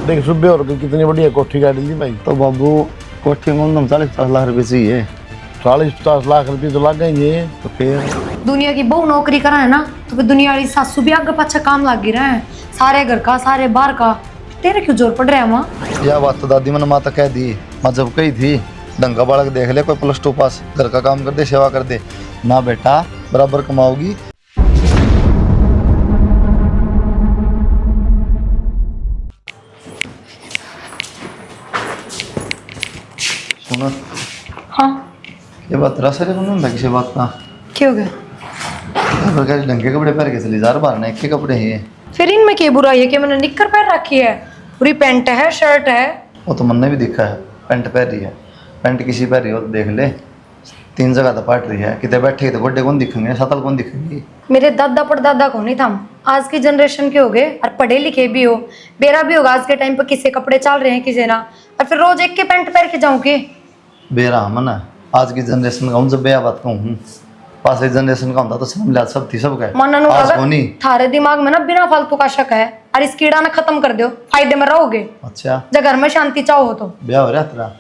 देख सुबह और कितनी बढ़िया कोठी गाड़ी ली भाई। तो बाबू कोठी में 40-50 लाख रुपए चाहिए। 40-50 लाख रुपये तो लग गई है। तो फिर दुनिया की बहु नौकरी करा है ना, तो फिर दुनिया वाली सासू भी आगे पाछा काम लग रहे हैं, सारे घर का सारे बाहर का। तेरे क्यों जोर पड़ रहा है माँ? यह बात तो दादी मैंने माता कह दी। मैं जब कही थी ढंगा बालक देख ले, कोई +2 पास, घर का काम कर दे, सेवा कर दे ना बेटा, बराबर कमाओगी। सुनो हाँ ये बात तेरा सर नहीं होता किसी बात का। क्या हो गया? ढंग के कपड़े पहन के चली जा बाहर ना, एक के कपड़े ही है। फिर इनमें क्या बुराई है कि मैंने निक्कर पहन रखी है, पूरी पैंट है, शर्ट है। वो तो मन ने भी दिखा है, पैंट पहन रही है। पैंट किसी पहन रही हो तो देख ले, 3 जगह तो पाट रही है। कितने बैठे तो गोड्डे कौन दिखेंगे, सतल कौन दिखेंगी। मेरे दादा परदादा को नहीं था, आज की जनरेशन के हो गए और पढ़े लिखे भी हो। मेरा भी होगा आज के टाइम पर, किसी कपड़े चल रहे हैं किसी ना, और फिर रोज एक के पैंट पहन के जाऊंगे। बेरा मन आज की जनरेशन का हूँ, जब बेया बात कहूँ पास जनरेशन का होता तो समझ सब थी सब मनन थारे दिमाग में ना बिना फालतू का शक है, और इस कीड़ा ना खत्म कर दो, फायदे में रहोगे। अच्छा जब घर में शांति चाहो तो ब्याह हो रहा तेरा,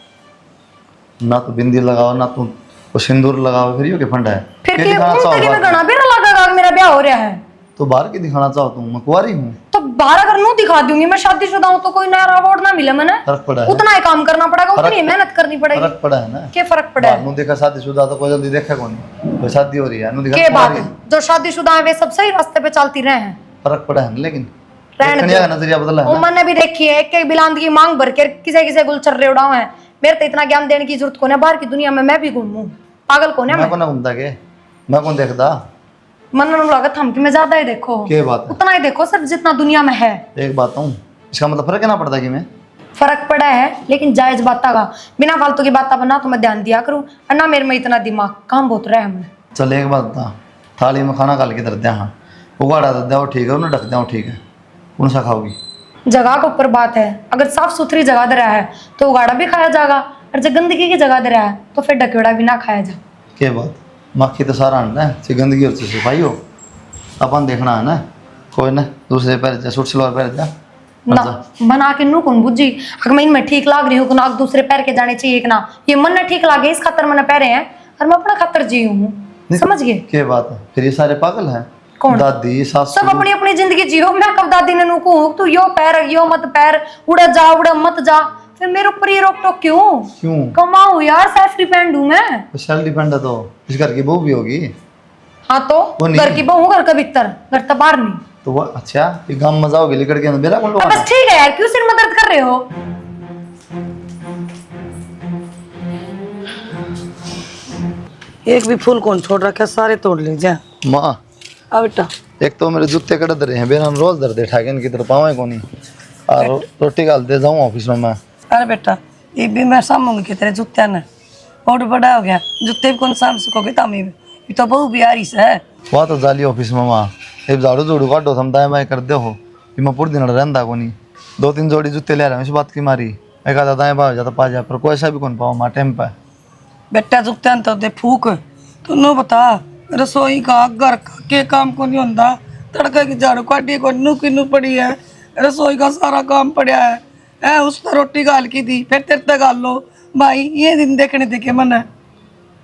ना तो बिंदी लगाओ ना तू वो सिंदूर लगाओ, फिर यो के फंडा है। फिर क्या के दिखाना चाहो में बाहर? गणा भी ना लगेगा कि मेरा ब्याह हो रहा है। तो बाहर की दिखाना चाहो तुम, मैं कुंवारी हूँ। तो बाहर अगर नु दिखा दूंगी मैं शादीशुदा हूं तो कोई नया अवार्ड ना मिले मैंने, फर्क पड़ा है, उतना ही काम करना पड़ेगा, उतनी ही मेहनत करनी पड़ेगी। फर्क पड़ा है ना। क्या फर्क पड़ा है? नु देखा शादीशुदा तो कोई जल्दी देखा कौन, कोई शादी हो रही है नु दिखा क्या बात कुंवारी। है, जो शादीशुदा है वे सब सही रास्ते पे चलती रहे हैं। फर्क पड़ा है ना, लेकिन रहने देखने का नजरिया बदला है ना। मैंने भी देखी है, एक एक बिलांद की मांग भर के किसे किसे गुलछर्रे उड़ाओ है। मेरे तो इतना ज्ञान देने की जरूरत कौन है, बाहर की दुनिया में मैं भी घूमूं, पागल कौन है मैं कौन घूमता के, मैं कौन देखता। मन लागत हम कि मैं ज्यादा ही देखो, क्या बात है? उतना ही देखो सिर्फ जितना दुनिया में है। एक बात हूँ, इसका मतलब फर्क है ना पड़ता कि मैं फर्क पड़ा है, लेकिन जायज बात का, बिना फालतू की बात बना तो मैं ध्यान दिया करूं, और ना मेरे में इतना दिमाग काम बहुत रहा है हमने। चल एक बात बता, थाली में खाना काल के धर दे, हाँ उगाड़ा दे दो ठीक है, उन्हें ढक दो ठीक है, कौन सा खाओगी। जगह के ऊपर बात है, अगर साफ सुथरी जगह दे रहा है तो उगाड़ा भी खाया जाएगा, और जब गंदगी की जगह दे रहा है तो फिर ढकेड़ा भी ना खाया जा। क्या बात, मक्खी तो सारा अंडा है, सी गंदगी और सफाई हो, अपन देखना है ना। कोई ना दूसरे पैर जा, सूट सलवार पैर जा ना बना के नू कौन बुझी, अगर मैं इनमें ठीक लाग रही हूँ ना दूसरे पैर के जाने चाहिए कि ना, ये मन ने ठीक लागे इस खातर मैंने पहरे हैं, और मैं अपना खातर जी हूँ, समझ गए। क्या बात है, फिर ये सारे पागल हैं। कौन? दादी सासू सब अपनी अपनी जिंदगी जियो, मैं कब दादी ने नू कहूँ तू यो पैर यो मत पैर, उड़ा जा उड़ा मत जा, फिर मेरे ऊपर ये रोक टोक क्यों? क्यों? कमाऊ यार, सेल्फ डिपेंड हूँ मैं। तो सेल्फ डिपेंड है तो इस घर की बहू भी होगी। हाँ तो घर की बहू, घर का भीतर, घर तो बाहर नहीं। तो वो अच्छा ये गांव मजा होगी लेकर के मेरा कौन अब बस ठीक है यार, क्यों सिर में दर्द कर रहे हो? एक भी फूल कौन छोड़ रखा, सारे तोड़ लीजिए। माँ आ बेटा, एक तो मेरे जूते कट रहे हैं, बेरा रोज दर्द है, ठाके इनकी तरफ पावे को नहीं, और रोटी गाल दे जाऊँ ऑफिस में मैं। अरे बेटा ये भी मैं सामूंगी कि तेरे जूते ने बहुत बड़ा हो गया, जूते भी कौन साम सकोगे तामी में, ये तो बहु बिहारी से है। वहाँ तो जाली ऑफिस में माँ, एक झाड़ू झूड़ू काटो थम दाएं बाएं कर दे हो, कि मैं पूरे दिन रहता को नहीं, 2-3 जोड़ी जूते ले रहा हूँ इस बात की मारी, एक आधा दाएं बाएं हो जाता पा जा, पर कोई ऐसा भी कौन पाओ माँ टाइम पे। बेटा जूते तो दे फूक, तू नो बता रसोई का घर का के काम को नहीं होता, तड़का की झाड़ू काटी को नू की नू पड़ी है, रसोई का सारा काम पड़ा है उस पर रोटी गाल की थी, फिर तेरे तक गाल लो भाई, ये दिन देखने देखे मन है।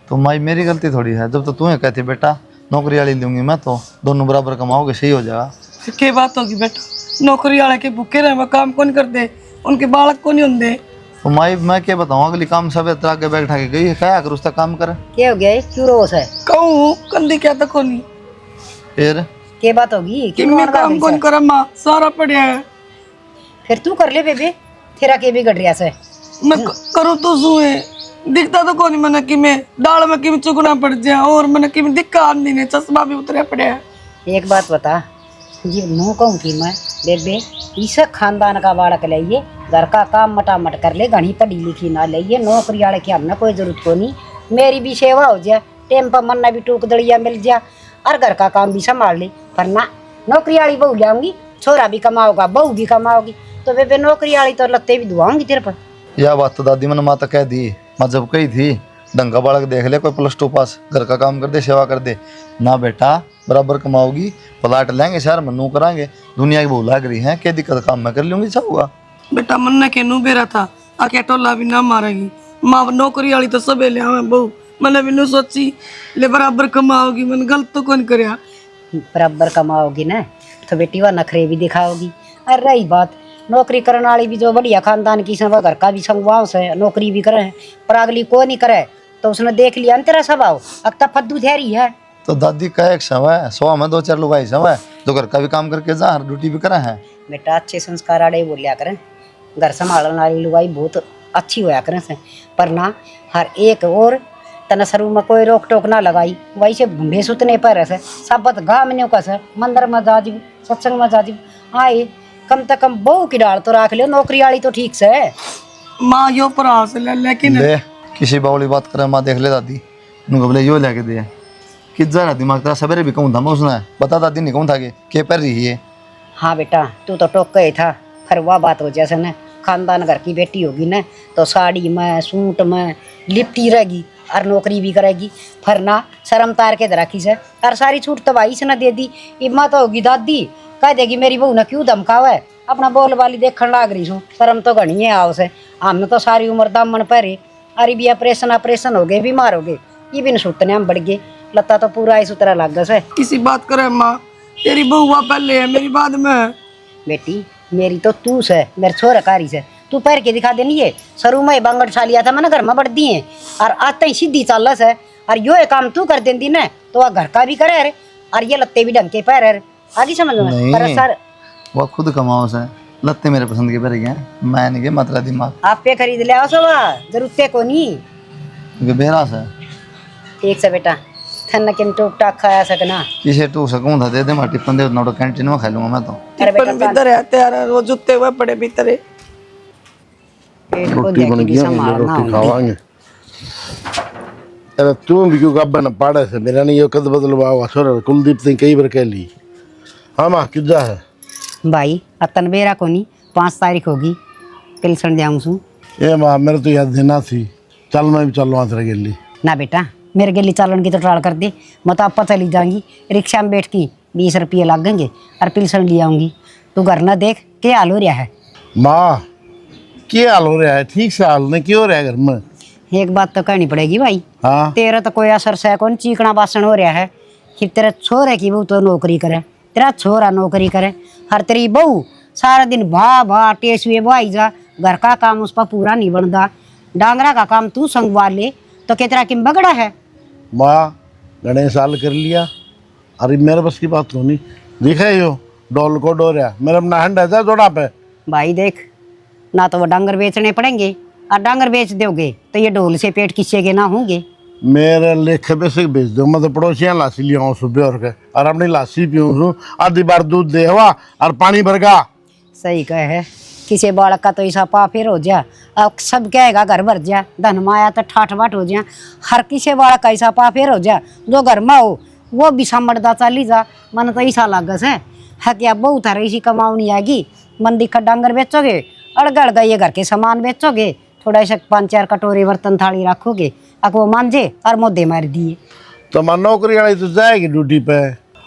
तो माई मेरी गलती थोड़ी है, जब तो तुम्हें कहती बेटा नौकरी वाली दूंगी मैं, तो दोनों बराबर कमाओगे सही हो जाएगा। क्या बात होगी बेटा, नौकरी वाले के भूखे रहे काम कौन कर दे, उनके बालक को नहीं होंगे। तो माई मैं क्या बताऊँ, अगली काम सब इतना के बैग ठाके गई है, क्या अगर उसका काम करे। क्या हो गया है? क्यों रोस है? कहूँ कंधी क्या तक होनी, फिर क्या बात होगी? कि मैं काम कौन करा माँ, सारा पड़ा है। फिर तू कर ले बेबे, तेरा के भी गड़ से मैं करूँ तो सुए दिखता तो कौन मैंने कि मैं दाल में कि चुकना पड़ जाए, और मैंने कि दिक्का आंधी ने चश्मा भी उतरे पड़े है। एक बात बता, ये मुँह कहूँ कि मैं बेबे इस खानदान का बालक लाइए, घर का काम मटामट कर ले, घनी पढ़ी लिखी ना लाइए, नौकरी वाले की हमने कोई जरूरत को नहीं, मेरी भी सेवा हो जाए, टाइम पर मन्ना भी टूक दड़िया मिल जाए, और घर का काम भी संभाल ले। पर ना, नौकरी वाली बहू लाऊंगी, छोरा भी कमाओगा बहू भी कमाओगी, तो बेबे नौकरी वाली तो लत्ते भी धुआऊंगी तेरे पर। यह बात तो दादी मैंने माता कह दी, मैं जब कही थी ढंगा बालक देख ले, कोई +2 पास, घर का काम कर दे, सेवा कर दे ना बेटा, बराबर कमाओगी, प्लाट लेंगे शहर में, नू करांगे, दुनिया की बहू लाग रही है, क्या दिक्कत, काम मैं कर लूंगी, चाहूँगा। बेटा मन ने के नू बेरा था आके टोला भी ना मारेगी माँ नौकरी वाली तो सबे लिया मैं बहू मैंने भी नू सोची ले बराबर कमाओगी मैंने गलत तो कौन करया बराबर कमाओगी ना तो बेटी वह नखरे भी दिखाओगी। और रही बात नौकरी करने वाली भी जो बढ़िया खानदान की वह घर का भी संगवाव से नौकरी भी करे पर अगली को नहीं करे तो उसने देख लिया न तेरा स्वभाव अक्ता फद्दू ठहरी है। तो दादी का एक समय है 100 में 2-4 लुगाई समय जो घर का भी काम करके जा हर ड्यूटी भी करा है। बेटा अच्छे संस्कार आड़े बोलिया करें घर संभालने वाली लुगाई बहुत अच्छी होया करें से पर ना हर एक और तना शुरू में कोई रोक टोक ना लगाई वैसे भूंडे सुतने पर से सबत गा में का से मंदिर में जाजी सत्संग में जाजी आए कम से कम बहू की डाल तो रख लियो नौकरी वाली तो ठीक से माँ यो परास ले लेकिन ले किसी बावली बात करे माँ देख ले दादी नु बोले यो लेके दे कि जरा दिमाग तेरा सवेरे भी कहूँ था मैं उसने बता दादी नहीं कहूँ था के पर रही है। हाँ बेटा तू तो टोक गए था फिर वह बात हो जैसे न खानदान घर की बेटी होगी न तो साड़ी में सूट में लिपटी रहेगी और नौकरी भी करेगी फिर ना शर्म तार के रखी से और सारी छूट तो भाई से न दे दी इम्मा तो होगी दादी कह देगी मेरी बहू ने क्यों धमकावा है अपना बोल वाली देखने लाग रही हूँ शर्म तो घनी है आओ से हमने तो सारी उम्र दामन पहरे अरे भी ऑपरेशन हो गए बीमार हो गए ये भी न सुतने हम बढ़ गए लता तो पूरा ही सुतरा लग गया से। किसी बात करे माँ तेरी बहुआ पहले है मेरी बाद में है। बेटी मेरी तो तू से मेरे छोरा कारी से तू पैर के दिखा देनी है शुरू में बांगड़ छा लिया था मैंने घर में बढ़ दी है और आज तक सीधी चाल है और यो काम तू कर देती ना तो वह घर का भी करे रे और ये लत्ते भी ढंग के पैर है आगे समझ में पर सर वो खुद कमाओ से लत्ते मेरे पसंद के पर गए मैं नहीं के मतरा दिमाग आप पे खरीद ले आओ सब जरूरत को नहीं क्योंकि बेरा से ठीक से बेटा थन किन टूक टाक खाया सकना किसे टू सकूँ था दे दे मैं टिफिन दे उतना कैंटीन में खा लूंगा मैं तो अरे बेटा टिप्पण भीतर है तैयार है वो जूते हुए पड़े भीतर है पेट को रोटी बन देखी गई भी है संभालना रोटी होगी। खावांगे। अरे तू भी क्यों गब्बन पाड़े से मेरा नहीं यो कद बदलवा छोरा कुलदीप सिंह कई बार कह ली। हाँ माँ किजा है भाई अतन बेरा को नहीं 5 तारीख होगी पिलसन जाऊँ सू ये माँ मेरे तो याद देना थी चल मैं भी चलवा तेरे गेली ना बेटा मेरे गली चालन की तो ट्राल कर दे मैं तो आपा चली जाऊंगी रिक्शा में बैठ की 20 रुपये लगेंगे और पिलसन ले आऊंगी तू घर ना देख क्या हाल हो रहा है। माँ क्या हाल हो रहा है ठीक से हाल नहीं क्यों हो रहा है घर में। एक बात तो कहनी पड़ेगी भाई हाँ तेरा तो कोई असर से कौन चीकना बासन हो रहा है कि तेरा छोरे की बहू तो नौकरी करे तेरा छोरा नौकरी करे हर तेरी बहू सारा दिन भा टेसुए बहाई जा घर का काम उस पर पूरा नहीं बनता डांगरा का काम तू संगवा ले तो कितना किम बगड़ा है। माँ गणेश साल कर लिया अरे मेरे बस की बात तो नहीं दिखा यो डोल को डोरिया मेरे अपना हंड है जोड़ा पे। भाई देख ना तो वो डांगर बेचने पड़ेंगे और डांगर बेच दोगे तो ये ढोल से पेट किसेगे ना होंगे। मेरे लेखे बेसिक भेज दो मैं तो पड़ोसियाँ लासी लिया हूँ सुबह और अपनी लासी पीऊँ हूँ आधी बार दूध दे हुआ और पानी भर गा। सही कहे है किसी बालक का तो ऐसा पा फिर हो जा अब सब कहेगा घर भर जा धन माया तो ठाठ बाट हो जा हर किसी बालक का ऐसा पा फिर हो जा जो घर में हो वो भी समझदा चली जा मन तो ऐसा लागस है क्या बहुत है इसी कमाऊनी आएगी मन दिखा डांगर बेचोगे अड़गड़ गए घर के सामान बेचोगे थोड़ा सा 5-4 कटोरी बर्तन थाली रखोगे अब वो मांझे और मोदे मार दिए तो माँ नौकरी वाली तो जाएगी ड्यूटी पे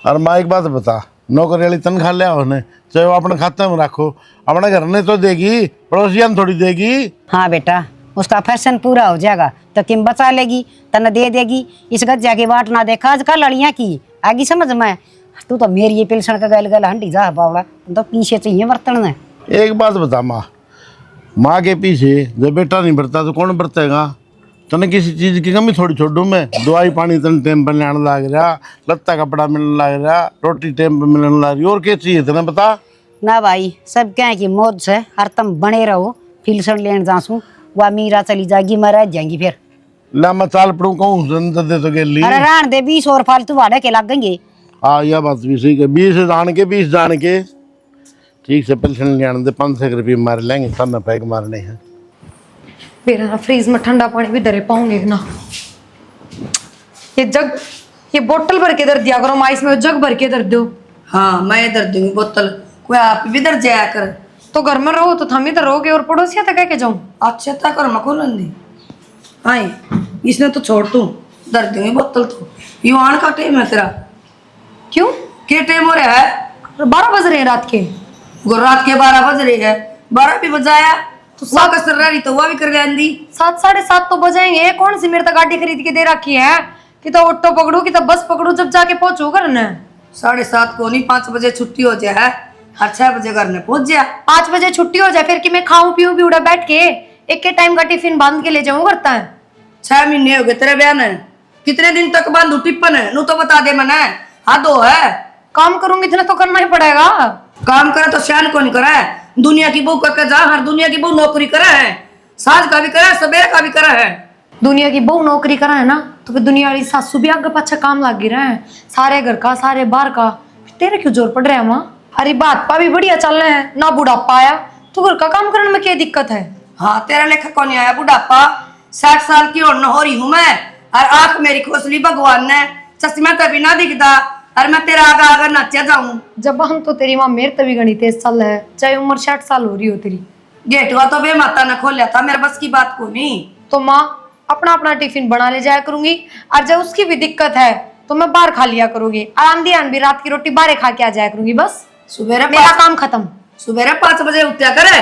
और माँ एक बात बता नौकरी वाली तनख्वाह लिया उन्हें चाहे वो अपने खाते में रखो अपने घर ने तो देगी पड़ोसिया थोड़ी देगी। हाँ बेटा उसका फैशन पूरा हो जाएगा तो किम बचा लेगी तन दे देगी इस गज्जा की बाट ना देखा आजकल लड़ियाँ की आगे समझ में तू तो मेरी ये पिलसन का गल गल हंडी जा पावड़ा तो पीछे चाहिए बर्तन में। एक बात बता माँ के पीछे जब बेटा नहीं बरता तो कौन बरतेगा तने किसी चीज़ की कमी थोड़ी छोड़ू मैं दवाई पानी तन टाइम पर लेने लग रहा लत्ता कपड़ा मिलने लग रहा रोटी टाइम पर मिलने लग रही और क्या चाहिए तेने बता। ना भाई सब क्या है कि मौज से हर तुम बने रहो पिलसन लेन जासू वह मीरा चली जाएगी मैं रह जाएंगी फिर ना मैं चाल पड़ू कहूँ दे तो गेली अरे रान दे 20 और फालतू भाड़े के लगेंगे। हाँ यह बात भी सही है 20 जान के 20 जान के ठीक से पिलसन ले आने दे 500 रुपये मार लेंगे सब में पैक मारने हैं। मेरा ना फ्रीज में ठंडा पानी भी धरे पाऊंगे ना ये बोतल भर के धर दिया करो माँ इसमें जग भर के धर दो। हाँ मैं इधर दूंगी बोतल कोई आप भी इधर जाया कर तो घर में रहो तो थम इधर रहोगे और पड़ोसिया तक के जाऊं अच्छा था कर मको नंदी हाँ इसने तो छोड़ तू दर दूंगी बोतल तो युवान का टाइम है तेरा क्यों क्या टाइम हो रहा है 12 बज रहे हैं रात के रात के 12 बज रहे हैं 12 भी बजाया तो सा कसर रही तो वह भी कर लेंदी। 7 7:30 तो बजाएंगे। कौन सी मेरे तक गाड़ी खरीद के दे रखी है कि तो ऑटो पकड़ू कि तो बस पकड़ू, जब जाके पहुंचू घर न। 7:30 को नहीं, 5 बजे छुट्टी हो जाए और 6 बजे घर में पहुंच जा। 5 बजे छुट्टी हो जाए फिर कि मैं खाऊं पीऊं भी उड़ा बैठ के, एक के टाइम का टिफिन बांध के ले जाऊं करता है। 6 महीने हो गए तेरे ब्याह ने, कितने दिन तक बांधू टिप्पन है? नू तो बता दे मना। हाँ दो है, काम करूंगी इतना तो करना ही पड़ेगा। काम करे तो शान कौन करे? दुनिया की बहू करके जा, हर दुनिया की बहू नौकरी करे है, साँझ का भी करे सवेरे का भी करे है। दुनिया की बहू नौकरी करा है ना तो फिर दुनिया वाली सासू भी आगे पाछा काम लगी रहा है, सारे घर का सारे बाहर का। तेरे क्यों जोर पड़ रहा है वहाँ? अरे बात पा भी बढ़िया चल रहे हैं ना, बुढ़ापा आया तो घर का काम करने में क्या दिक्कत है? हाँ तेरा लेखा कौन आया बुढ़ापा? 60 साल की और हो रही हूँ मैं, और आंख मेरी खोसली भगवान ने, चश्मा तभी ना दिखता और मैं तेरा आगा आगा नाचा जाऊं। जब हम तो तेरी माँ मेरे तभी गणी तेज चल है, चाहे उम्र 60 साल हो रही हो तेरी। गेट हुआ तो बे माता ने खोल लिया था, मेरे बस की बात को नहीं। तो माँ अपना अपना टिफिन बना ले जाया करूंगी, और जब उसकी भी दिक्कत है तो मैं बाहर खा लिया करूंगी। आराम दियान भी रात की रोटी बाहर खा के आ जाया करूंगी, बस सुबेरे मेरा काम खत्म। सुबेरे 5 बजे उठा करे,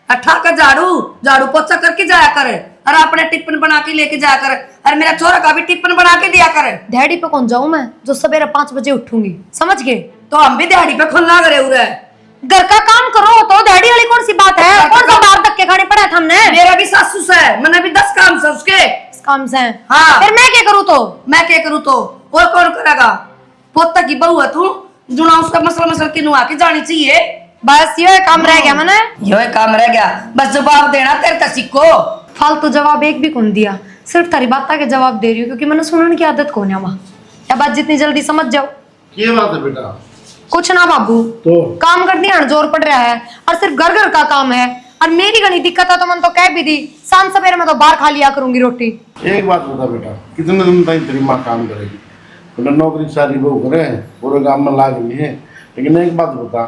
अठा का झाड़ू पोछा करके जाया करे, और अपने टिफिन बना के लेके जाया करे, और मेरा छोरा का भी टिफिन बना के दिया करे। दिहाड़ी पे कौन जाऊं मैं जो सवेरे 5 बजे उठूंगी, समझ गए? तो हम भी दिहाड़ी पे खुलना करे उरे। घर का काम करो तो दिहाड़ी वाली कौन सी बात है? कौन सा बाहर धक्के खाने पड़ा था हमने? मेरा भी सासू से है, मैंने भी 10 काम से उसके। इस काम से हाँ। फिर मैं क्या करूँ? तो मैं क्या करूँ तो और कौन करेगा? पोता की बहू है तू, जुना उसका मसला किनू आके जानी चाहिए। बस ये काम रह गया मैंने, ये काम रह गया, बस जवाब देना तेरे तक सीखो। फालतू जवाब एक भी कौन दिया, सिर्फ तारी बात के जवाब दे रही हूँ क्योंकि मैंने सुनने की आदत कौन है वहाँ। या बात जितनी जल्दी समझ जाओ। ये बात है बेटा। कुछ ना बाबू, तो काम कर दिया जोर पड़ रहा है, और सिर्फ घर घर का काम है, और मेरी घनी दिक्कत है तो मैंने तो कह भी दी, शाम सवेरे मैं तो बाहर खा लिया करूंगी रोटी। एक बात बता बेटा, कितने दिन तक तेरी माँ काम करेगी? मतलब नौकरी सारी बहू करे, पूरे काम में लाग रही है, लेकिन एक बात बता,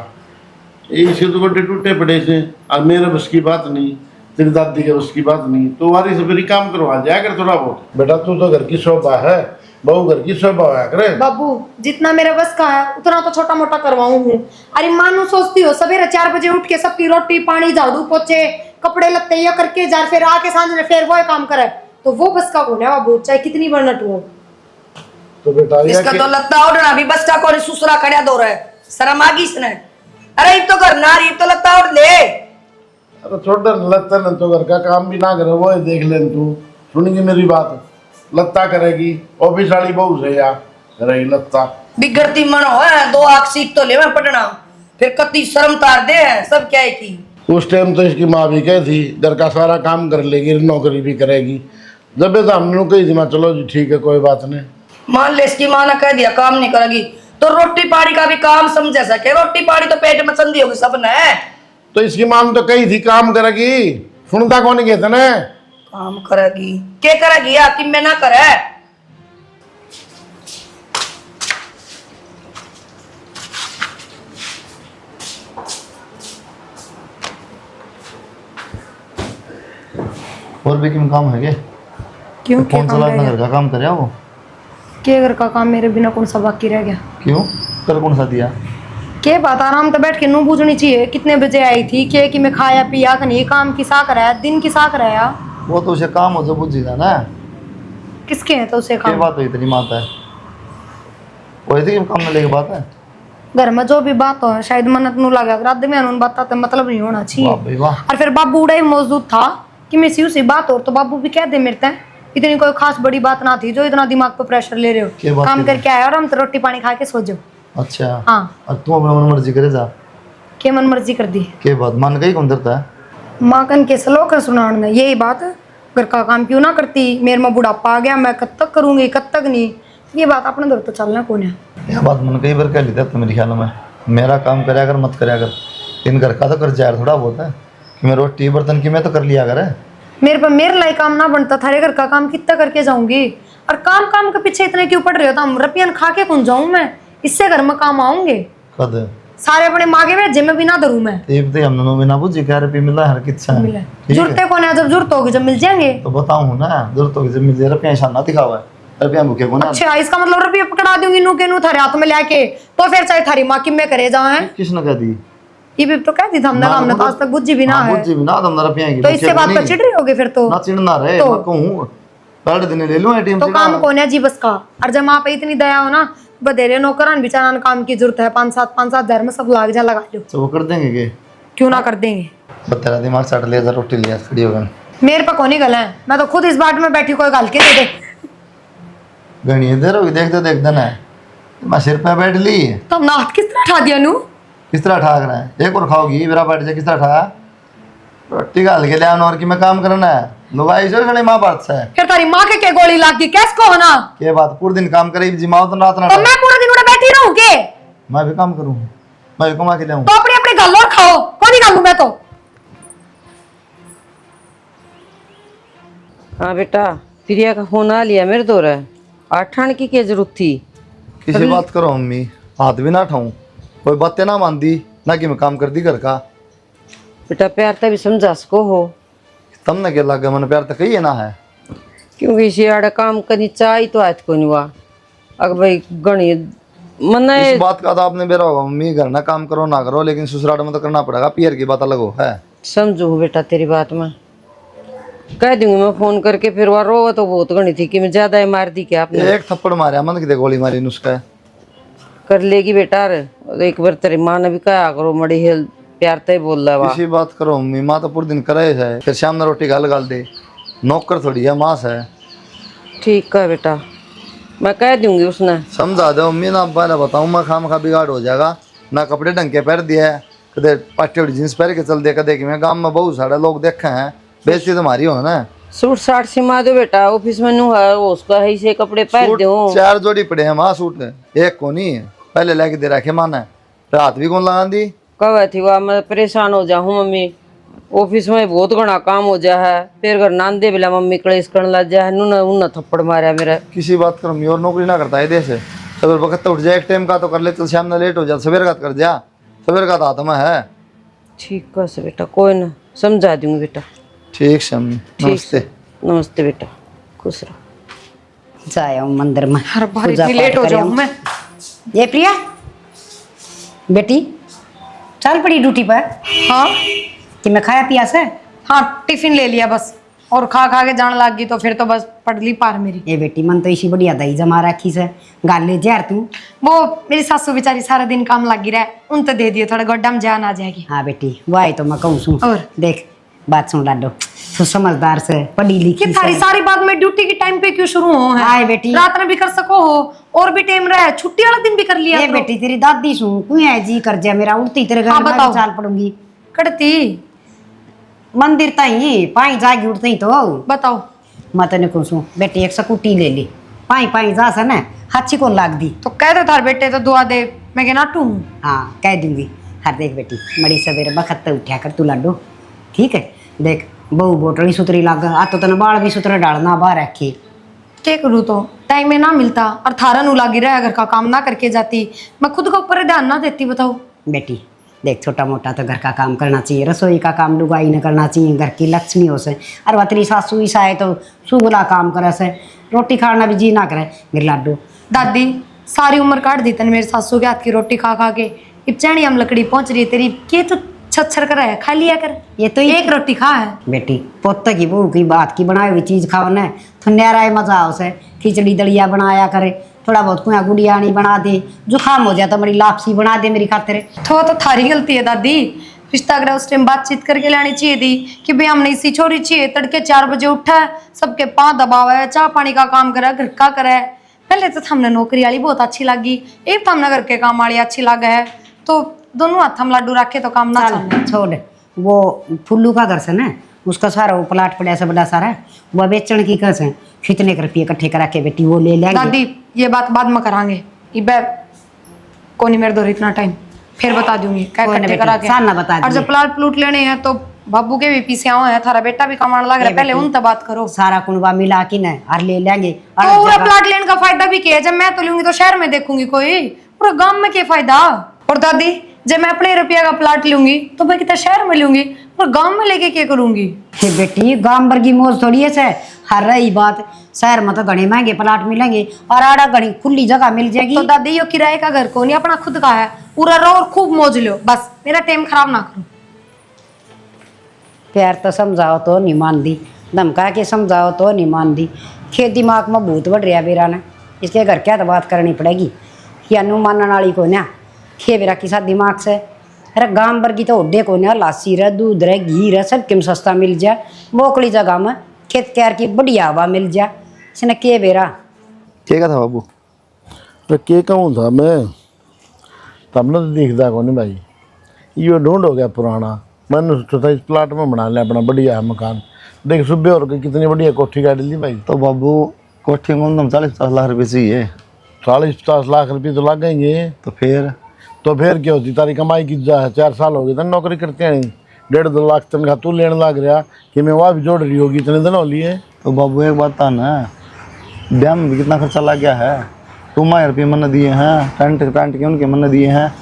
इसके तो गोटे टूटे पड़े से, और मेरे बस की बात नहीं, तेरी दादी के बस की बात नहीं, तो वारी से फिर काम करवा जाया कर थोड़ा बहुत। बेटा तू तो घर की शोभा है, बहू घर की शोभा होया करे। बाबू जितना मेरे बस का है उतना तो छोटा मोटा करवाऊं हूँ। अरे मानो सोचती हो सवेरे 4 बजे उठ के सबकी रोटी पानी झाड़ू पोछे कपड़े लत्ते ये करके जा, फिर आके सांझ में फिर वो काम करे, तो वो बस का कौन है बाबू? चाहे कितनी बर्नट हो। तो बेटा इसका तो लत्ता उड़ना भी बस का कोई सुसरा खड़ा दो रहा है, शर्म आ गई इसने। अरे तो घर ना रही तो लत्ता उड़ ले। अरे छोटा लगता न तो घर का काम भी ना करे, वो देख ले तू, सुनेगी मेरी बात? लत्ता करेगी ऑफिस वाली बहू से या करेगी लत्ता? बिगड़ती मन हो है, 2 आंख सीख तो ले मैं पढ़ना, फिर कति शर्म तार दे है सब क्या है की। उस टाइम तो इसकी माँ भी कही थी घर का सारा काम कर लेगी, नौकरी भी करेगी। जब तो हमने कही थी, मैं चलो जी ठीक है कोई बात नहीं। मान ले इसकी माँ ने कह दिया काम नहीं करेगी तो रोटी पानी का भी काम समझ सके, रोटी पानी तो पेट में संधि होगी सब ने। तो इसकी माँ ने तो कही थी काम करेगी, सुनता कौन कहते ना? काम करेगी क्या करेगी या कि मैं ना करे? और भी क्यों काम है क्या? क्यों कौन सा लाइट घर का काम करे वो? के घर का काम मेरे बिना कौन सा बाकी रह गया? क्यों कर कौन सा दिया? के बात आराम तो बैठ के नू बूझनी चाहिए, कितने बजे आई थी, के कि मैं खाया पिया कि नहीं, काम किसा कराया, दिन किसा कराया? वो तो उसे काम हो जो बुझेगा ना। किसके है तो उसे क्या काम? बात हुई इतनी माता है? वही थी कि काम में लेके बात है। घर में जो भी बात हो शायद मन्नत नू लगा रात में उन बात तो मतलब नहीं होना चाहिए। वाह भाई वाह। और फिर बाबू उड़ा ही मौजूद था कि मैं सी उसी बात हो तो बाबू भी कह दे मेरे तय इतनी कोई खास बड़ी बात ना थी जो इतना दिमाग पे प्रेशर ले रहे क्या हो, बात काम है? करके आया और हम तो रोटी पानी खा के सो जाओ। अच्छा हाँ और तू अपना मन मर्जी करे जा? के मन मर्जी कर दी के बात मान गई कौन करता है? माँ कन के सलोक है सुनाने में यही बात है, घर का काम क्यों ना करती, मेरे में बुढ़ापा आ गया मैं कब तक करूंगी कब तक नहीं, ये बात अपने दर तो चलना कौन है। यह बात मन कई बार कह लेता तो मेरे ख्याल में मेरा काम कराया कर मत कराया कर, इन घर का तो कर जाए थोड़ा बहुत है कि मैं रोटी बर्तन की मैं तो कर लिया करे। मेरे पर मेरे लाई काम ना बनता, थारे घर का काम कितना करके जाऊंगी, और काम काम के पीछे इतने क्यों पड़ रहे हो? हम रपियन खा के कौन जाऊं मैं, इससे घर में काम आऊंगे कद सारे अपने मांगे भेजे में भी ना धरू मैं। तेब ते हमने बिना बुझी कह रहे मिला हर किस्सा मिले है जुड़ते कौन है, जब जरूरत होगी जब मिल जाएंगे तो बताऊं ना जरूरत होगी जब मुझे रुपया शाना दिखावा है, रुपया भूखे को ना। अच्छा इसका मतलब रुपये पकड़ा दूंगी नू के नू थारे हाथ में लेके, तो फिर चाहे थारी माँ कि मैं करे जाए। किसने कह दी? ये भी तो कहती था हमने तो आज तक बुझी भी ना है। बुझी भी ना तुम ना पियाएगी तो इससे बात पर चिढ़ रही होगी फिर तो। ना चिढ़ना रहे तो- मैं कहूं पहले दिन ले लूं एटीएम तो से काम कौन है जी बस का। और जब वहाँ पे इतनी दया हो ना, बधेरे नौकरान बेचारा काम की जरूरत है, 5-7 हजार में सब लाग जा लगा लो। तो वो कर देंगे के क्यों ना कर देंगे। तेरा दिमाग सट ले, रोटी लिया खड़ी होगा मेरे पे कौन ही गल है, मैं तो खुद इस बाट में बैठी कोई गल के दे दे। गणी देर होगी देख देना है मैं सिर पे बैठ ली तो हमने हाथ किस तरह उठा दिया नू। किस तरह ठाक रहा है एक और खाओगी मेरा बैठ जा किस तरह ठा रोटी गाल के ले आना और कि मैं काम करना है लुगाई से खड़ी माँ बात से फिर तारी माँ के गोली लाग गई कैस को होना। के बात पूरे दिन काम करे जिमाओ तो रात ना तो मैं पूरा दिन उड़ा बैठी रहूं के। मैं भी काम करूँ मैं भी कमा के लाऊं तो अपने अपने गल और खाओ, कौन ही गल मैं तो। हाँ बेटा, प्रिया का फोन आ लिया मेरे दौर आठान की क्या जरूरत थी। किसी बात करो मम्मी हाथ भी ना उठाऊं कोई बातें ना मान दी ना कि मैं काम कर दी घर का बेटा प्यार तभी समझा सको हो, तुमने क्या लगा मन प्यार तो कही है ना है क्योंकि इसी आड़े काम करनी चाहिए तो आज को नहीं हुआ। अगर भाई गणी मन इस बात का तो आपने बेरा होगा मम्मी घर ना काम करो ना करो लेकिन ससुराल में तो करना पड़ेगा पियर की बात अलग हो है समझू बेटा तेरी बात में कह दूंगी मैं फोन करके। फिर वह रो तो बहुत गणी थी कि मैं ज्यादा ही मार दी क्या आपने। एक थप्पड़ मारा मन कितने गोली मारी नुस्खा कर लेगी बेटा रे, एक बार तेरी माँ ने भी कहा करो मड़ी हेल प्यार तय बोल रहा है इसी बात करो मम्मी माँ तो पूरे दिन करे है फिर शाम में रोटी गाल गाल दे नौकर थोड़ी है माँ है ठीक है बेटा मैं कह दूंगी उसने। समझा दो मम्मी ना अब्बा ने बताऊँ मैं खाम खा बिगाड़ हो जाएगा ना कपड़े ढंग के पहन दिया है कदे पाटी जींस पहन के चल दे कदे कि मैं गाँव में बहुत सारे लोग देखे हैं बेइज्जती तुम्हारी हो ना सूट साट सिमा दो बेटा, ऑफिस में नू है वो उसका है से कपड़े पहन सूट दो। 4 जोड़ी पड़े हैं माँ सूट एक को नहीं है पहले लेके दे रखे माना रात भी कौन लगा दी कब थी वह मैं परेशान हो जाऊँ मम्मी, ऑफिस में बहुत घना काम हो जा है फिर घर नांदे बिला मम्मी कलेश करने लग जा है उन्ना थप्पड़ मारा मेरा। किसी बात कर मैं और नौकरी ना करता है देश से सवेर वक्त उठ जाए एक टाइम का तो कर ले चल शाम में लेट हो जा सवेर का कर जा सवेर का तो आत्मा है ठीक है से बेटा कोई ना समझा दूंगी बेटा। ठीक शामी नमस्ते नमस्ते बेटा खुश रहो। जाए हूँ मंदिर में हर बार पूजा इतनी पाठ लेट हो करे जाऊं हूँ। मैं। ये प्रिया बेटी चल पड़ी ड्यूटी पर हाँ कि मैं खाया पिया से। हाँ टिफिन ले लिया बस और खा खा के जान लग गई तो फिर तो बस पड़ ली पार मेरी। ये बेटी मन तो इसी बढ़िया दही जमा रखी से गाल ले यार तू। वो मेरी सासू बेचारी सारा दिन काम लगी रहे, उन तो दे दिए थोड़ा गोड्डा में जान आ जाएगी। हाँ बेटी वो आई तो मैं कहूँ सुन और? देख बात सुन लाडो तू समझदार से पढ़ी लिखी कि थारी से। सारी बात में ड्यूटी के टाइम पे क्यों शुरू हो है? आए बेटी। रात में भी कर सको हो और भी टाइम रहा है, छुट्टी वाला दिन भी कर लिया ये करो। बेटी तेरी दादी सुन तू है जी कर जा मेरा उठती तेरे घर हाँ, में मैं बताओ। भी चाल पड़ूंगी कड़ती मंदिर तई पाई जागी उठती तो बताओ। मैं तेने कहूँ सुन बेटी एक स्कूटी ले ली पाई पाई जा से ना हाथी को लाग दी। तो कह दो थार बेटे तो दुआ दे, मैं कहना टू हाँ कह दूंगी। हर देख बेटी बड़ी सवेरे बखत उठा कर तू लाडो ठीक है। देख बहू बोटली सुतरी लाग आ तो तेने बाल भी सुतरे डालना बाहर रखी क्या करूँ तो टाइम में ना मिलता और थारा नु लागी रहा घर का काम ना करके जाती, मैं खुद को ऊपर ध्यान ना देती। बताओ बेटी देख छोटा मोटा तो घर का काम करना चाहिए, रसोई का काम लुगाई न करना चाहिए, घर की लक्ष्मी हो से। और वतरी सासू ही साए तो सुगला काम करे से रोटी खाना भी जी ना करे मेरे लाडू। दादी सारी उम्र काट दी तने मेरे सासू के हाथ की रोटी खा खा के, अब चैनी हम लकड़ी पहुंच रही तेरी के तो छच्छर कर है खा लिया कर, ये तो एक रोटी खा है। बेटी पोते की बहू की बात की बनाई हुई चीज खाओ न तो न्यारा मजा आओ से। खिचड़ी दलिया बनाया करे थोड़ा बहुत कुआ गुड़ियानी बना दे, जुकाम हो जाए तो मेरी लापसी बना दे मेरी खातिर। तो थारी गलती है दादी, रिश्ता अगर उस टाइम बातचीत करके लानी चाहिए थी कि भाई हमने इसी छोरी चाहिए तड़के 4 बजे उठा है, सबके पाँव दबावा है, चाह पानी का काम करे, घर का करे। पहले तो हमने नौकरी वाली बहुत अच्छी लगी, एक तो हमने घर के काम वाली अच्छी लगा है, तो दोनों हाथ हम लड्डू रखे तो काम ना चले। छोड़ वो फुल्लू का घर से ना उसका सारा वो प्लाट पड़ा से बड़ा सारा वो बेचने की कैसे कितने रुपये इकट्ठे करा के बेटी वो ले लेंगे। दादी ये बात बाद में करांगे, इबे को नहीं मेरे दो इतना टाइम, फिर बता दूंगी क्या कोई ना इकट्ठे बेटी, करा के। साल ना बता और दिए। जब प्लाट प्लूट लेने हैं तो बाबू के भी पीछे आओ है, थारा बेटा भी कमाने लग रहा है, पहले उनसे बात करो। सारा कुनबा मिला के ना और ले लेंगे। और तो पूरा जगह- प्लाट लेने का फायदा भी क्या है? जब मैं तो लूंगी तो शहर में देखूंगी कोई, पूरा गांव में क्या फायदा? और दादी जब मैं अपने रुपया का प्लाट लूंगी तो मैं कितना शहर में लूंगी, और गांव में लेके क्या करूंगी? हे बेटी गांव भर की मौज थोड़ी है से। हर रही बात शहर में तो घने महंगे प्लाट मिलेंगे और आड़ा घनी खुली जगह मिल जाएगी। तो दादी यो किराए का घर को नहीं अपना खुद का है, पूरा रहो और खूब मौज लो, बस मेरा टाइम खराब ना करो। प्यार तो समझाओ तो नहीं मान दी, धमका के समझाओ तो नहीं मान दी। खेत दिमाग में भूत बढ़ रहा बेरा ने, इसके घर क्या तो बात करनी पड़ेगी। या नु मानने वाली को ना खे बेरा किसा दिमाग से। अरे गांव वर्गी तो उड्डे को ना लासी रह, दूध रह, घी रह, सब किम सस्ता मिल जाए। मोकली जगह में खेत क्यार की बढ़िया हवा मिल जाए। इसने के बेरा क्या था बाबू? तो के कहूँ था मैं, तब तो दिखता को नहीं भाई, यो ढूंढ हो गया पुराना। मैंने सोचा इस प्लाट में बना लिया अपना बढ़िया मकान। देख सुबह और कितनी बढ़िया कोठी गाड़ी ली भाई। तो बाबू कोठी में तो 40-50 लाख रुपए चाहिए। 40-50 लाख रुपये तो लग गए। तो फिर क्या होती तारी कमाई की जा है? 4 साल हो गए थे नौकरी करते हैं, 1.5-2 लाख तनख्वाह तू लेने लग रहा कि मैं वहाँ भी जोड़ रही होगी, इतने दिन हो लिए। तो बाबू एक बात था ना, ब्याह में भी कितना खर्चा लग गया है। 2 रुपये मैंने दिए हैं, टेंट के उनके मैंने दिए हैं।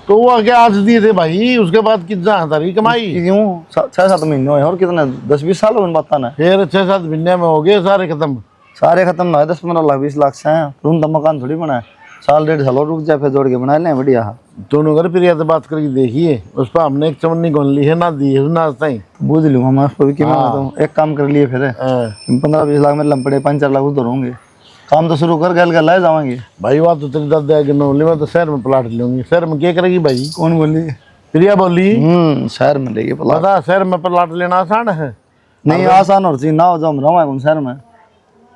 तो वो आगे आज दिए थे भाई, उसके बाद कितना तारी कमाई? क्यों 6-7 महीने हुए और कितना 10-20 साल हो बात ना। फिर 6-7 महीने में हो गए सारे खत्म। सारे खत्म ना 10-15 लाख 20 लाख से हैं। फिर उनका मकान थोड़ी बना है, साल 1.5 साल और रुक जाए फिर जोड़ के बना लें बढ़िया। दोनों घर प्रिया से बात करके देखिए, उस पर हमने एक चवन्नी गोन ली है ना दी है ना सही। बूझ लूंगा मैं उसको भी कि मैं तो एक काम कर लिए फिर 15-20 लाख मेरे लंपड़े 5-4 लाख उधर होंगे। काम तो शुरू कर गल गल लाए जाएंगे भाई। बात तो तेरी दादा की नौली में तो शहर में प्लाट लूंगी। शहर में क्या करेगी भाई? कौन बोली? प्रिया बोली शहर में लेगी प्लाट। बता, शहर में प्लाट लेना आसान है? नहीं आसान और चीज ना हो जाओ रहा कौन शहर में।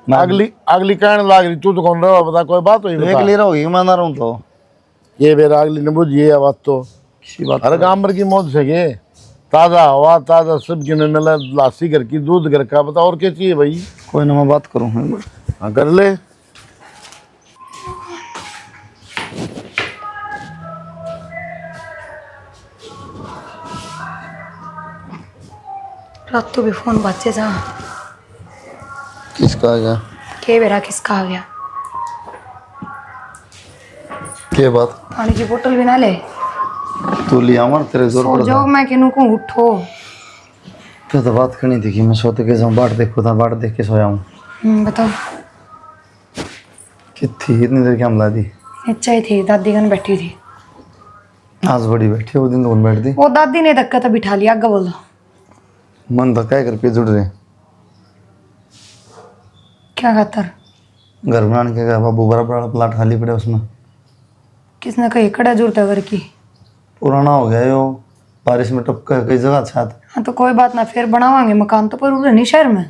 अगली कहने लाग रही तू तो कौन रहा बता, कोई बात हुई? एक ले रहोगी मैं ना रहूँ तो ये बेरा अगली ने बुझिए बात तो किसी बात। अरे गांव भर की मौज से के ताज़ा हवा ताज़ा सब गिने मिला, लासी घर की दूध घर का, बता और क्या चाहिए भाई? कोई ना मैं बात करूँ। हाँ कर ले। रात तो भी फोन बच्चे जा किसका आ गया? के बेरा किसका आ गया? क्या बात? पानी की बोतल भी ना ले। तू लिया मर तेरे जोर सो पड़ जाओ, मैं कहूँ को उठो। तो बात करनी थी कि मैं सोते के जाऊँ, बाट देखो था, बाट देख के सोया हूँ। बताओ। कितनी इतनी देर क्या हमला दी? नीचे ही थी, दादी गन बैठी थी। आज बड़ी बैठी, वो दिन तो कौन बैठती? वो दादी ने धक्का तो बिठा लिया, आगे बोल दो। मन धक्का कर पे जुड़ रहे क्या खातर? घर बनाने के का बाबू बड़ा बड़ा प्लाट खाली पड़े उसमें। किसने कही कड़ा जरूरत है घर की? पुराना हो गया यो, बारिश में टपका कई जगह छात। हाँ तो कोई बात ना, फिर बनावांगे मकान तो, पर उधर नहीं शहर में।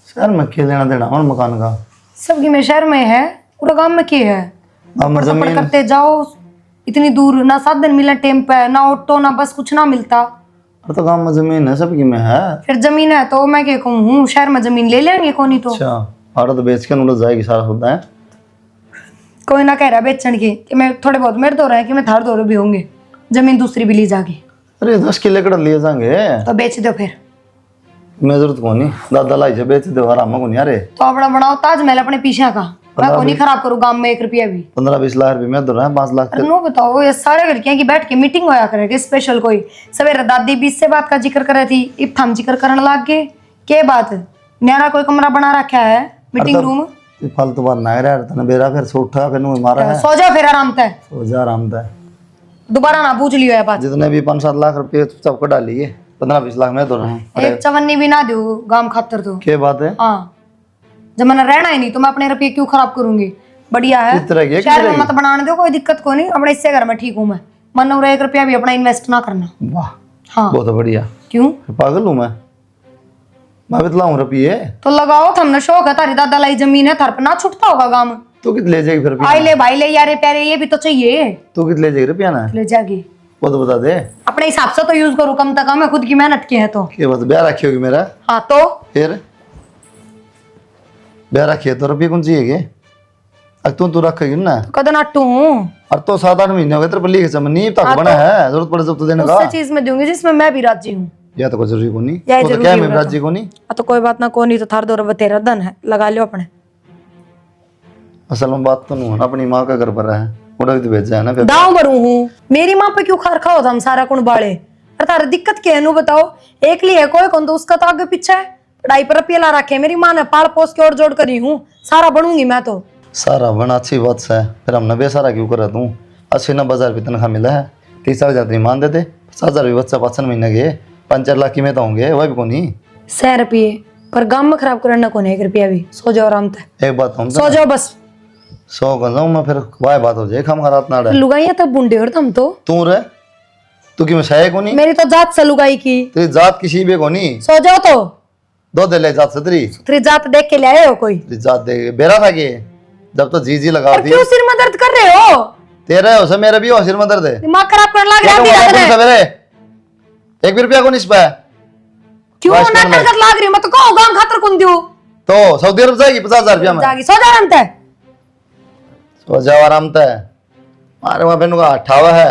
शहर में क्या लेना देना और मकान का? सबकी में शहर में है, पूरा गांव में क्या है? अब ऊपर जमीन करते जाओ, इतनी दूर ना साधन मिला टाइम पे, ना ऑटो ना बस, कुछ ना मिलता। और तो गाँव में जमीन है सबकी में है। फिर जमीन है तो मैं क्या कहूँ, शहर में जमीन ले लेंगे कोनी तो। अच्छा और तो बेच के उलझ जाएगी सारा सौदा है। कोई ना कह रहा बेचने की कि मैं थोड़े बहुत मेरे दो रहे कि मैं थार दो भी होंगे, जमीन दूसरी भी ली जाएगी। अरे 10 किले कड़ लिए जाएंगे तो बेच दो फिर। मैं जरूरत को नहीं, दादा लाई से बेच दो आराम को नहीं। अरे तो अपना बनाओ ताजमहल अपने पीछे का, मैं को नहीं खराब करूँ गांव में 1 रुपया भी। 15-20 लाख रुपये में दो रहा है 5 लाख। अरे नो बताओ, ये सारे लड़कियां की बैठ के मीटिंग होया करेगी स्पेशल कोई। सवेरे दादी बीच से बात का जिक्र कर रही थी, इब हम जिक्र करने लग गए। के बात न्यारा कोई कमरा बना रखा है मीटिंग रूम? फालतू बात ना रहा तने बेरा फिर सो उठा फिर नु मारा है। सो जा फिर आराम से, सो जा आराम से। दोबारा ना पूछ लियो ये बात। जितने भी 5-7 लाख रुपये चुपचाप को डालिए, 15-20 लाख में दो रहा हूँ। एक चवन्नी भी ना दो गांव खातर तो। क्या बात है? हाँ जब मैंने रहना ही नहीं तो मैं अपने रुपये क्यों खराब करूंगी? बढ़िया है, किस तरह की है, शहर में मत बनाने दो, कोई दिक्कत को नहीं, अपने इससे घर में ठीक हूँ मैं। मन 1 रुपया भी अपना इन्वेस्ट ना करना। वाह हाँ बहुत बढ़िया। क्यों पागल हूँ मैं बितलाऊँ रुपये? तो लगाओ, हमने शौक है, तारी दादा लाई जमीन है, थार पे ना छुटता होगा गांव। तू कित ले जाएगी फिर? आई ले भाई ले यारे प्यारे, ये भी तो चाहिए। तू कित ले जाएगी रुपया ना? ले जाएगी, वो तो बता दे। अपने हिसाब से तो यूज करो, कम तक कम है, खुद की मेहनत की है तो। क्या बात, ब्याह रखी होगी मेरा? हाँ तो फिर ब्याह रखी है तो रुपये कौन चाहिए के? अब तू रखेगी ना? कदन अट्टू हूँ, और तो 7-8 महीने हो गए तेरे पर लिखे नींव तक बना है, जरूरत पड़े जब तो देने का। उससे चीज में दूंगी जिसमें मैं भी राजी हूँ। या तो कोई जरूरी को नहीं, या वो तो जरूरी क्या होगा मैं राजी को नहीं। तो कोई बात ना, को नहीं तो थार दो रब तेरा धन है, लगा लियो अपने। असल में बात तो नहीं, अपनी माँ का घर पर है, उड़ा भी तो भेजा है ना फिर। दाव भरू हूँ, मेरी माँ पे क्यों खार खाओ हम सारा कुण बाले? अरे तारा दिक्कत क्या है नु बताओ? एक ली है कोई कौन, तो उसका तो आगे पीछे है। पढ़ाई पर रुपये ला रखे, मेरी माँ ने पाल पोस के और जोड़ करी हूँ, सारा बनूंगी मैं तो। सारा बना अच्छी बात है, फिर हमने बेसारा क्यों करा तू? 80-90 हज़ार रुपये तनख्वाह मिला है, 30,000 नहीं मान देते, 50,000 भी बच्चा 5 महीने गए, 5-4 लाख की में तो होंगे, वह भी को नहीं। 100 रुपये पर गांव में खराब करना कौन है, 1 रुपया भी। सो जाओ आराम से, एक बात हम सो जाओ बस। 100 कर जाऊँ मैं, फिर वह बात हो जाए हम रात ना रहे। लुगाइया तो बुंडे और तुम तो तू रे, तू की मशाए को नहीं, मेरी तो जात से लुगाई की। तेरी जात किसी भी को नहीं। सो जाओ तो, दो दे ले जात से तेरी जात देख के ले आए हो कोई? तेरी जात दे बेरा था कि जब तो जी लगा और दी। क्यों सिर में दर्द कर रहे हो? तेरा हो मेरा भी हो सिर में दर्द है, दिमाग खराब कर लग रहा है। सवेरे 1 भी रुपया को नहीं पाया। क्यों नाटक लाग रही? मैं तो कहूं गांव खातर कौन दूं? तो सऊदी अरब जाएगी 50,000 रुपया में। जागी सो जा आराम से। सो जाओ आराम से। मारे वहां बहनों का अठावा है।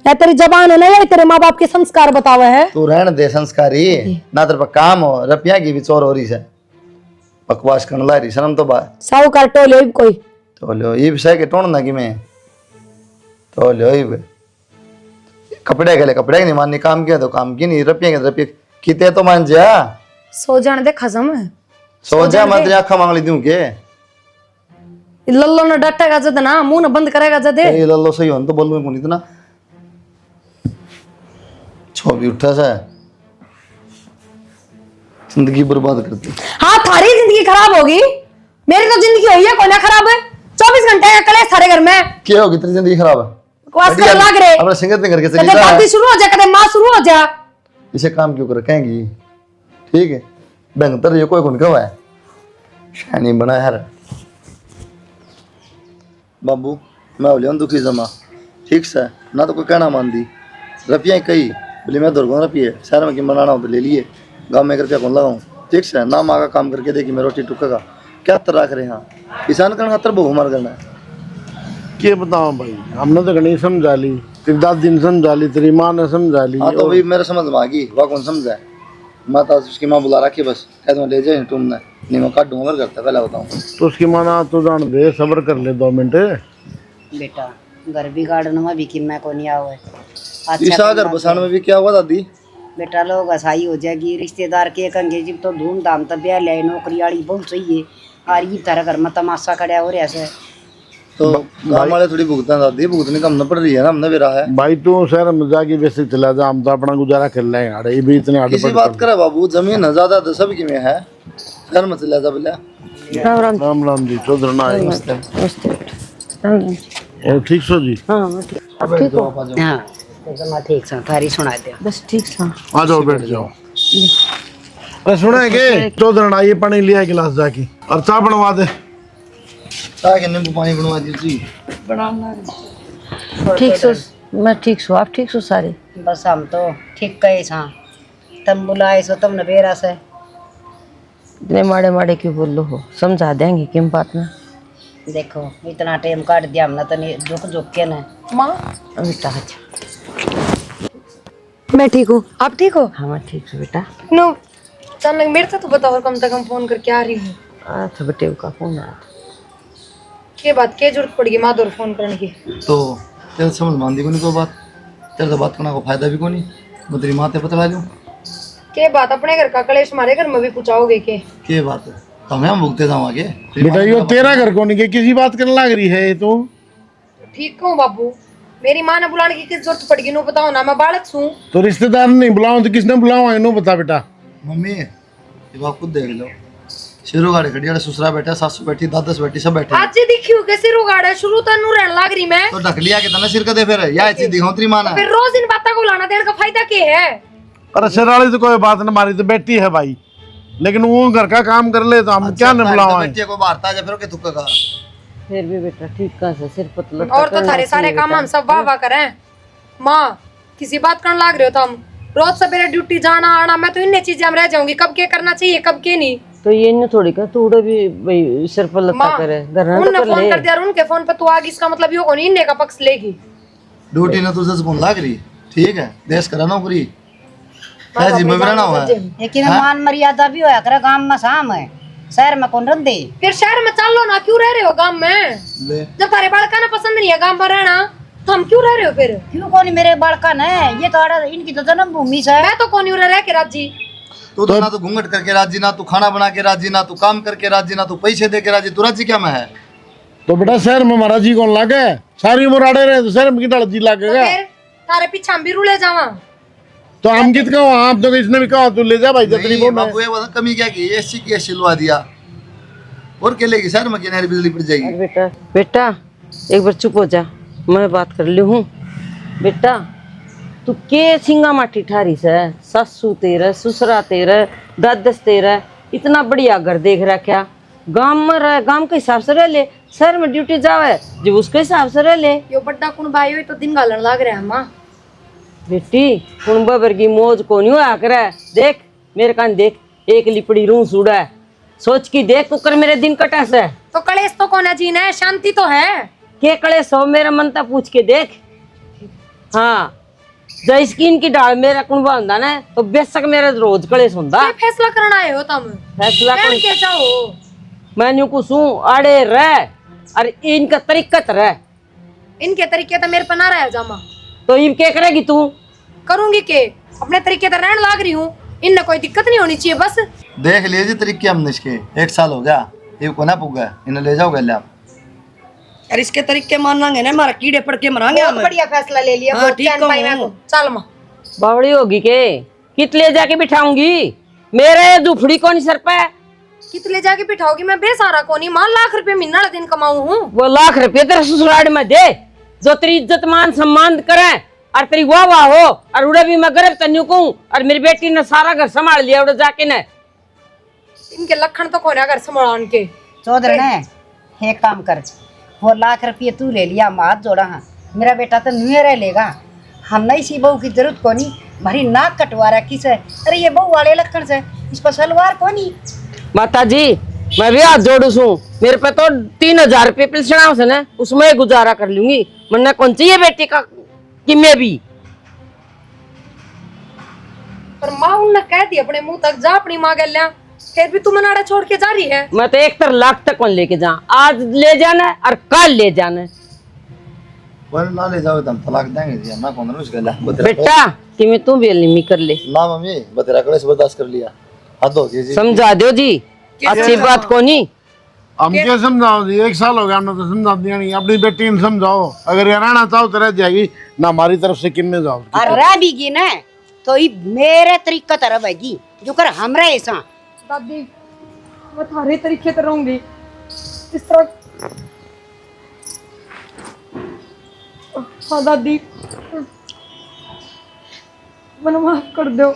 या तेरी जबान है ना, या तेरे माँ बाप के संस्कार बतावे है। तू रहने दे संस्कारी, ना तेरे पर काम हो, रुपया की भी चोर हो रही है, बकवास करने ला रही शर्म तो बात। साहूकार टोले कोई तो लो ये विषय के टोन ना कि मैं तो लो ये कपड़े के लिए कपड़े नहीं माननी, काम किया तो काम की नहीं, रुपये के रुपये किते तो मान जा। सो जाने दे खसम है। सो जा मत आखा मांग ली दूं के लल्लो ने डटेगा जद ना, मुंह न बंद करेगा जद। ये लल्लो सही हो तो बोलूं कौन इतना छो भी उठा सा जिंदगी बर्बाद करती। हाँ थारी जिंदगी खराब होगी, मेरी तो जिंदगी हुई है कोई ना खराब है। 24 घंटे का कलेश थारे घर में। क्या होगी तेरी जिंदगी खराब है? बकवास कर लाग रहे। अपने सिंगत नहीं करके कदे चली जा। दादी शुरू हो जा, कदे माँ शुरू हो जा। इसे काम क्यों कर कहेंगी? ठीक है बेहतर ये कोई कौन कवा है शानी बना यार। बाबू मैं बोलिया दुखी जमा ठीक से ना तो कोई कहना मान दी, रुपया कही बोले मैं दुर्गुण रुपये शहर में कि बनाना हो तो ले लिए, गाँव में 1 रुपया कौन लगाऊं? ठीक से ना माँ का काम करके देखी मैं रोटी टुकेगा क्या तरह रख रहे हैं किसान करना खातर बहु मार करना है। के बताओ भाई, हमने तो गणेश समझा ली, तेरी दादी ने समझा ली, तेरी माँ ने समझा ली। हाँ तो भाई मेरे समझ में आ गई, वह कौन समझा है? माता उसकी माँ बुला रखी बस कह दूँ ले जाए तुमने नहीं मैं काट दूंगा करता पहले बताऊँ तो उसकी माना तो जान दे, सब्र कर ले 2 मिनट। बेटा घर भी गार्डन में भी कि मैं को नहीं आवे। ईसा घर बसाने में भी क्या हुआ दादी? बेटा लोग असाई हो जाएगी, रिश्तेदार के कंगे जी तो धूमधाम तब ब्याह ले, नौकरी वाली बहुत चाहिए और ये तारा घर में तमाशा खड़ा हो रहा है। तो गाँव वाले थोड़ी भुगतान दादी, भुगतने कम न पड़ रही है ना, हमने भी रहा है। भाई तू शहर में जाके वैसे चला जा, हम तो अपना गुजारा कर लेंगे। अरे ये भी इतने आड़े किसी बात करे बाबू, जमीन है ज्यादा तो सब की में है, शहर में चला जा बोले। राम राम जी, चौधरी ना आए। और ठीक सो जी? हाँ एकदम ठीक सा थारी सुना दे बस ठीक था। आ जाओ बैठ जाओ। अरे सुना है के चौधरी ना ये पानी लिया गिलास जाके और चाय बनवा दे। चाय के नींबू पानी बनवा दीजिए। ठीक सो, मैं ठीक सो, आप ठीक सो सारे? बस हम तो ठीक कहे सा, तुम बुलाए सो तुमने बेरा से इतने माड़े माड़े क्यों बोल लो हो, समझा देंगे किम बात में। देखो इतना टाइम काट दिया हमने तो नहीं झुक के ना। माँ बेटा अच्छा मैं ठीक हूँ, आप ठीक हो? हाँ मैं ठीक हूँ बेटा। नो अचानक मेरे से तो बताओ, कम से कम फोन करके आ रही हूँ। अच्छा बेटे का फोन आया था। के बात के जरूरत पड़ेगी माँ दौर फोन करने की? तो तेरे समझ मान दी को नहीं, कोई बात तेरे तो बात करना को फायदा भी को नहीं, मैं तेरी माँ ते पता लूँ के बात अपने घर का कलेश हमारे घर में भी पूछाओगे के बात है? तो हम भुगते जाऊँ आगे। बेटा ये तेरा घर को नहीं के किसी बात करने लग रही है तू? ठीक हूँ बाबू, मेरी माँ ने बुलाने की किस जरूरत पड़ेगी नो बताओ ना, मैं बालक हूँ। तो रिश्तेदार नहीं बुलाओ तो किसने बुलाओ नो बता बेटा। मम्मी ये बात खुद देख लो, शेरू गाड़ी खड़ी है, ससुरा बैठा, सासू बैठी, दादस बैठी, सब बैठे। आज ही दिखी हो कैसे रुगाड़ा शुरू तो नू रहने लग रही मैं। तो ढक लिया के तना सिर का दे फिर या चीज दिखाऊं तेरी मां ना। फिर रोज इन बातों को लाना देने का फायदा क्या है? अरे शराली तो कोई बात न मारी तो बैठी है भाई, लेकिन वो घर का काम कर ले तो हम क्या न बुलाओ। बेटी को बाहर ता जा फिर के तुक्का का फिर भी बेटा ठीक कहाँ से सिर पतला और तो थारे सारे काम हम सब वाह वाह करें। माँ किसी बात करने लग रहे हो तुम, रोज सवेरे ड्यूटी जाना आना, मैं तो इन्हीं चीजें रह जाऊंगी, कब क्या करना चाहिए कब क्या नहीं। तो ये नहीं थोड़ी का तू उड़ा भी भाई सिर पर लत्ता करे घर उनने तो कर फोन ले। कर दिया और उनके फोन पे तू आ गई, इसका मतलब ये नहीं इन्ने का पक्ष लेगी। ड्यूटी ने तुझे फोन लाग रही ठीक है, देश करा नौकरी क्या जी में रहना हुआ है। लेकिन मान मर्यादा भी होया करे, गांव में शाम है शहर में कौन रख दे। फिर शहर में चल लो ना, क्यों रह रहे हो गांव में? ले जब तारे बालका ने पसंद नहीं है गांव में रहना तो हम क्यों रह रहे हो फिर? क्यों कौन मेरे बालका ने, ये तो इनकी तो जन्म भूमि से। मैं तो कौन रह के राजी। तू तो ना तो घूंघट करके राजी, ना तू खाना बना के राजी, ना तू काम करके राजी, ना तू पैसे दे के राजी, तू राजी क्या में है? तो बेटा शहर में हमारा जी कौन लागे? सारी उम्र आड़े रहे तो शहर में कितना जी तो लागेगा? फिर तारे पीछे हम भी रुले जावा। तो हम कित कहो, आप तो इसने भी कहा तू ले जा भाई जतरी नहीं, बोल बापू ये बता कमी क्या की, एसी की एसी लगा दिया और क्या लेगी शहर में, किनारे बिजली पड़ जाएगी। बेटा बेटा एक बार चुप हो जा, मैं बात कर ली हूँ। बेटा तू के सिंगा माटी ठारी से, सासू तेरा, ससुरा तेरा, दादस तेरा, इतना बढ़िया घर देख रहा क्या? गांव में रह, गांव के हिसाब से रह ले, शहर में ड्यूटी जावे जो उसके हिसाब से रह ले। यो बड्डा कुण भाई हो तो दिन गालन लाग रहा है मां। बेटी कुंबा वर्गी मौज को नहीं हुआ करे। देख मेरे कान देख, एक लिपड़ी रूह सूड़ा है, सोच की देख कुकर मेरे दिन कटा से। तो कलेश तो कौन है जीना है, शांति तो है। के कलेश हो मेरा मन ता पूछ के देख। हाँ जय स्किन की डाल मेरा कुंबा होंदा ना तो बेशक मेरा रोज कलेश होंदा। ये फैसला करना आए हो तुम? फैसला कहन कर के चाहो? मैं न्यू कुछ हूँ आड़े रह, अरे इनका तरीकत रह, इनके तरीके तो मेरे पर ना रहा जामा। तो ये क्या करेगी तू? करूंगी के अपने तरीके तो रहने लाग रही हूँ, इनने कोई दिक्कत नहीं होनी चाहिए बस। देख लीजिए तरीके हमने इसके, 1 साल हो गया ये को ना पुगा, इन्हें ले जाओ गले आप। अरे इसके तरीके मानांगे ना, हमारा कीड़े पड़ के मरांगे बहुत हम। बढ़िया फैसला ले लिया। हाँ, बहुत ठीक चैन पाई कहूँ। मैं को। चल माँ बावड़ी होगी के कित ले जाके बिठाऊंगी? मेरे दुफड़ी को नहीं सर पे। कितने जाके बिठाओगी? मैं बेसहारा को नहीं, मान लाख रुपए महीना दिन कमाऊ हूँ। वो लाख रुपये तेरे ससुराल में दे जो तेरी इज्जत मान सम्मान करे और तेरी वाह वाह हो, और उड़े भी मैं गर्व तन्यू कहूँ, और मेरी बेटी ने सारा घर संभाल लिया उड़े जाके ने। इनके लक्षण तो कौन है अगर संभाल के? चौधरी ने एक काम कर, वो लाख रुपये तू ले लिया, हम हाथ जोड़ा। हाँ मेरा बेटा तो नुए रह लेगा, हम नहीं सी बहू की जरूरत को नहीं। भरी नाक कटवा रखी से, अरे ये बहू वाले लक्षण से, इस पर सलवार को नहीं। माता जी मैं भी हाथ जोड़ू सू, मेरे पे तो 3000 रुपये पिलसना से ना, उसमें गुजारा कर लूंगी, मन्ना कौन चाहिए बेटी का कि मैं भी। पर माँ उनने कह दी अपने मुंह तक जा अपनी माँ गल्या, फिर भी तू मनाड़ा छोड़ के जा रही है। मैं तो 1 लाख तक कौन लेके जा, आज ले जाना और कल ले जाना। बोले ना ले जाओ तुम तलाक देंगे जी, ना कौन रुस गला बेटा कि मैं तू भी निमी कर ले, ना मम्मी बतेरा कलेश बर्दाश्त कर लिया, हद हो गई जी। समझा दो जी, अच्छी बात को नहीं। हम क्या समझाओ जी, 1 साल हो गया हमने तो समझा दिया नहीं। अपनी बेटी ने समझाओ, अगर ये रहना चाहो तो रह जाएगी, ना हमारी तरफ से किन्ने जाओ। और रह भी की ना तो ये मेरे तरीका तरह रहेगी, जो कर हमरा ऐसा। दादी मैं थारे तरीके से रहूंगी इस तरह। हाँ दादी मैंने माफ कर दो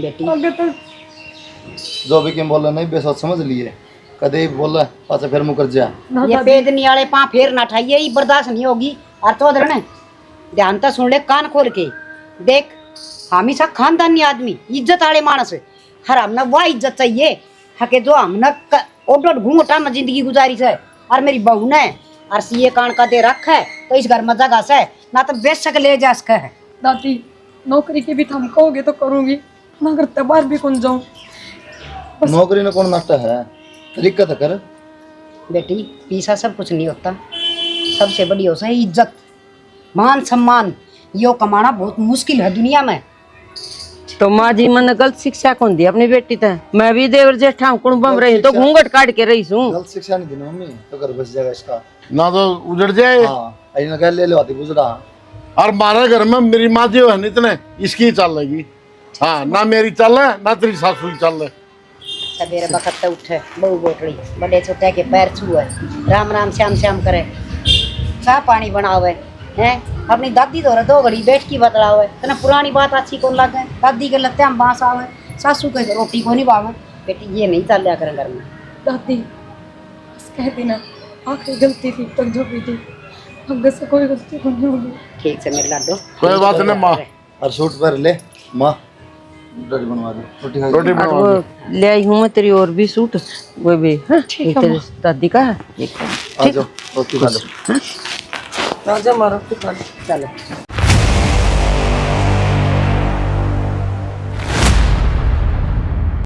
बेटी आगे तक। जो भी क्या बोला नहीं बेसोच समझ लिए, कदे बोला पाछा फिर मुकर जा। ये पेदनी वाले पा फेर ना ठाइए, ये बर्दाश्त नहीं होगी। और चौधरी ने ध्यान तो सुन ले, कान खोल के देख, हमेशा खानदानी आदमी इज्जत वाले मानस है, हर हमने वह इज्जत चाहिए हके जो हमने ओडोड घूंघटा में जिंदगी गुजारी है। और मेरी बहू ने और सीए कान का दे रखा है, तो इस घर में जगह से ना तो बेशक ले जा सके है। दादी नौकरी के भी थम कहोगे तो करूंगी, ना करते बाहर भी कौन जाऊं। नौकरी ने कौन नष्ट है, तरीका तो कर। बेटी पैसा सब कुछ नहीं होता, सबसे बड़ी होता है इज्जत मान सम्मान, यो कमाना बहुत मुश्किल है दुनिया में। तो माँ जी मैंने गलत शिक्षा कौन दी अपनी बेटी ते? मैं भी देवर जेठा कुंबम रही तो घूंघट काट के रही हूँ। गलत शिक्षा नहीं दी ना मम्मी, तो घर बस जाएगा इसका। ना तो उजड़ जाए। हाँ ऐसा कह ले लो आती गुजरा। और हमारे घर में मेरी माँ जो है इतने इसकी चल लगी। हाँ ना मेरी चल है ना तेरी सासू की चल है। सवेरे बखत उठे बहु बोटड़ी बड़े छोटे के पैर छुए, राम राम श्याम श्याम करे, चाह पानी बनावे हैं, अपनी दादी तो 2 घड़ी बैठ की बतलावे, तना पुरानी बात अच्छी कौन लगे। दादी के लत्ते हम बांस आवे, सासू के रोटी को नहीं बावे। बेटी ये नहीं चल लिया करें घर में। दादी बस कह देना आखिरी गलती थी तक जो भी थी, अब से कोई गलती को नहीं होगी। ठीक से मेरे लाडो, कोई बात नहीं माँ, और सूट पर ले माँ, रोटी बनवा दो, रोटी खा रोटी और बनवा वो दो। ले आई हूँ मैं तेरी और भी सूट, वो भी हाँ, एक तेरी दादी का है, एक आ जाओ रोटी खा लो। राजा मारो चलो।